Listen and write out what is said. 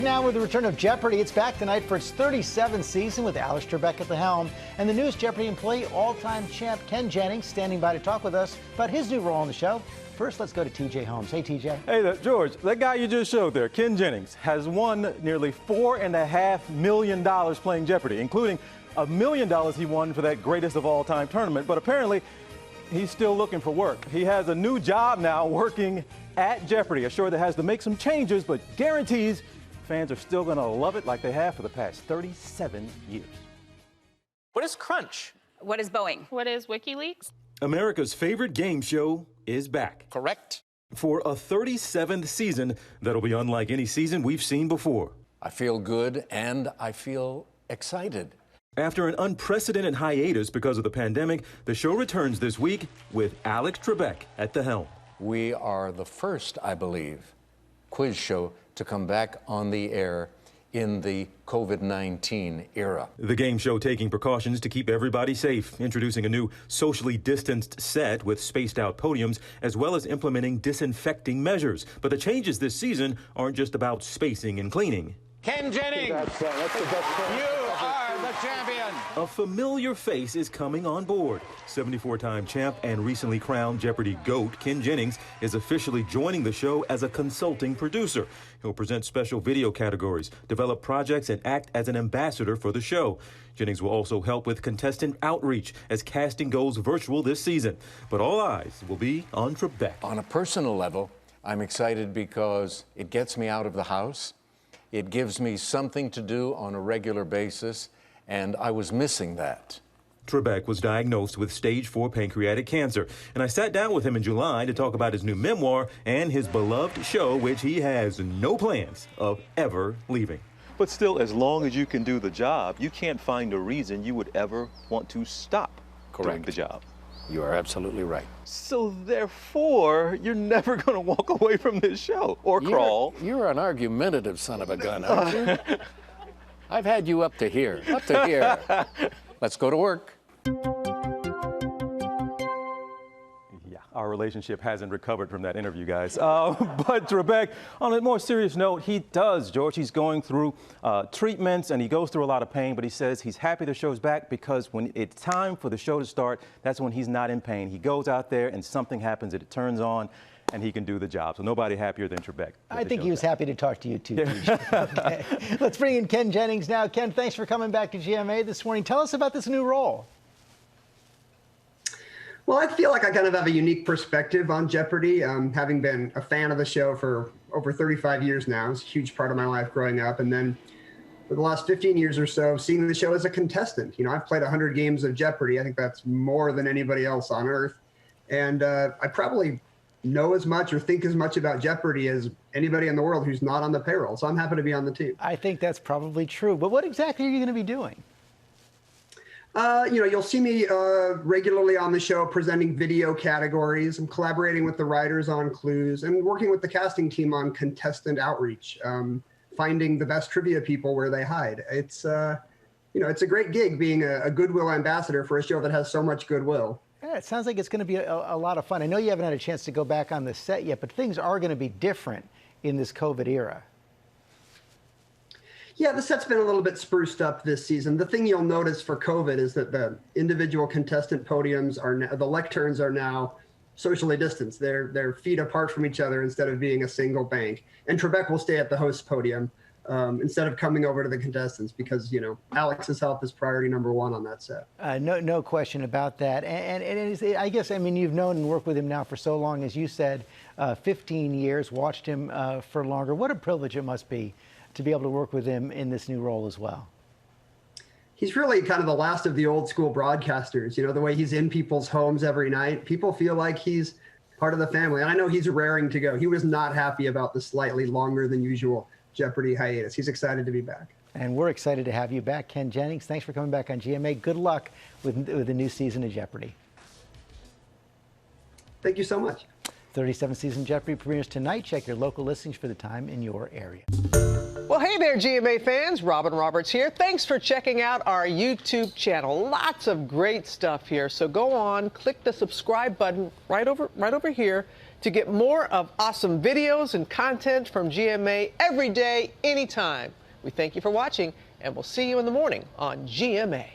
Now with the return of Jeopardy, it's back tonight for its 37th season with Alex Trebek at the helm and the newest Jeopardy employee, all-time champ Ken Jennings, standing by to talk with us about his new role on the show. First, let's go to TJ Holmes. Hey, TJ. Hey, there, George, that guy you just showed there, Ken Jennings, has won nearly $4.5 million playing Jeopardy, including $1 million he won for that greatest of all time tournament. But apparently, he's still looking for work. He has a new job now working at Jeopardy, a show that has to make some changes, but guarantees fans are still going to love it like they have for the past 37 years. What is Crunch? What is Boeing? What is WikiLeaks? America's favorite game show is back. Correct. For a 37th season that'll be unlike any season we've seen before. I feel good and I feel excited. After an unprecedented hiatus because of the pandemic, the show returns this week with Alex Trebek at the helm. We are the first, I believe, quiz show to come back on the air in the COVID-19 era. The game show taking precautions to keep everybody safe, introducing a new socially distanced set with spaced out podiums, as well as implementing disinfecting measures. But the changes this season aren't just about spacing and cleaning. Ken Jennings, you are the champion. A familiar face is coming on board. 74-time champ and recently crowned Jeopardy GOAT Ken Jennings is officially joining the show as a consulting producer. He'll present special video categories, develop projects, and act as an ambassador for the show. Jennings will also help with contestant outreach as casting goes virtual this season. But all eyes will be on Trebek. On a personal level, I'm excited because it gets me out of the house. It gives me something to do on a regular basis, and I was missing that. Trebek was diagnosed with stage 4 pancreatic cancer, and I sat down with him in July to talk about his new memoir and his beloved show, which he has no plans of ever leaving. But still, as long as you can do the job, you can't find a reason you would ever want to stop doing the job. You are absolutely right. So therefore, you're never going to walk away from this show or crawl. You're an argumentative son of a gun, aren't you? I've had you up to here, up to here. Let's go to work. Yeah, our relationship hasn't recovered from that interview, guys. But Trebek, on a more serious note, he does, George. He's going through treatments and he goes through a lot of pain, but he says he's happy the show's back because when it's time for the show to start, that's when he's not in pain. He goes out there and something happens, it turns on, and he can do the job. So nobody happier than Trebek. I think he was happy to talk to you too. Okay. Let's bring in Ken Jennings now. Ken, thanks for coming back to GMA this morning. Tell us about this new role. Well, I feel like I kind of have a unique perspective on Jeopardy, having been a fan of the show for over 35 years now. It's a huge part of my life growing up. And then for the last 15 years or so, seeing the show as a contestant. You know, I've played 100 games of Jeopardy. I think that's more than anybody else on earth. And I probably know as much or think as much about Jeopardy as anybody in the world who's not on the payroll. So I'm happy to be on the team. I think that's probably true. But what exactly are you going to be doing? You'll see me regularly on the show presenting video categories. I'm collaborating with the writers on clues and working with the casting team on contestant outreach, finding the best trivia people where they hide. It's a great gig being a goodwill ambassador for a show that has so much goodwill. Yeah, it sounds like it's going to be a lot of fun. I know you haven't had a chance to go back on the set yet, but things are going to be different in this COVID era. Yeah, the set's been a little bit spruced up this season. The thing you'll notice for COVID is that the individual contestant podiums the lecterns are now socially distanced. They're feet apart from each other instead of being a single bank. And Trebek will stay at the host podium instead of coming over to the contestants because, Alex's health is priority number one on that set. No question about that. And it is, I guess, you've known and worked with him now for so long, as you said, 15 years, watched him for longer. What a privilege it must be to be able to work with him in this new role as well. He's really kind of the last of the old school broadcasters. The way he's in people's homes every night, people feel like he's part of the family. And I know he's raring to go. He was not happy about the slightly longer than usual Jeopardy hiatus. He's excited to be back. And we're excited to have you back, Ken Jennings. Thanks for coming back on GMA. Good luck with the new season of Jeopardy. Thank you so much. 37th season Jeopardy premieres tonight. Check your local listings for the time in your area. Well, hey there, GMA fans. Robin Roberts here. Thanks for checking out our YouTube channel. Lots of great stuff here. So go on, click the subscribe button right over here. to get more of awesome videos and content from GMA every day, anytime. We thank you for watching, and we'll see you in the morning on GMA.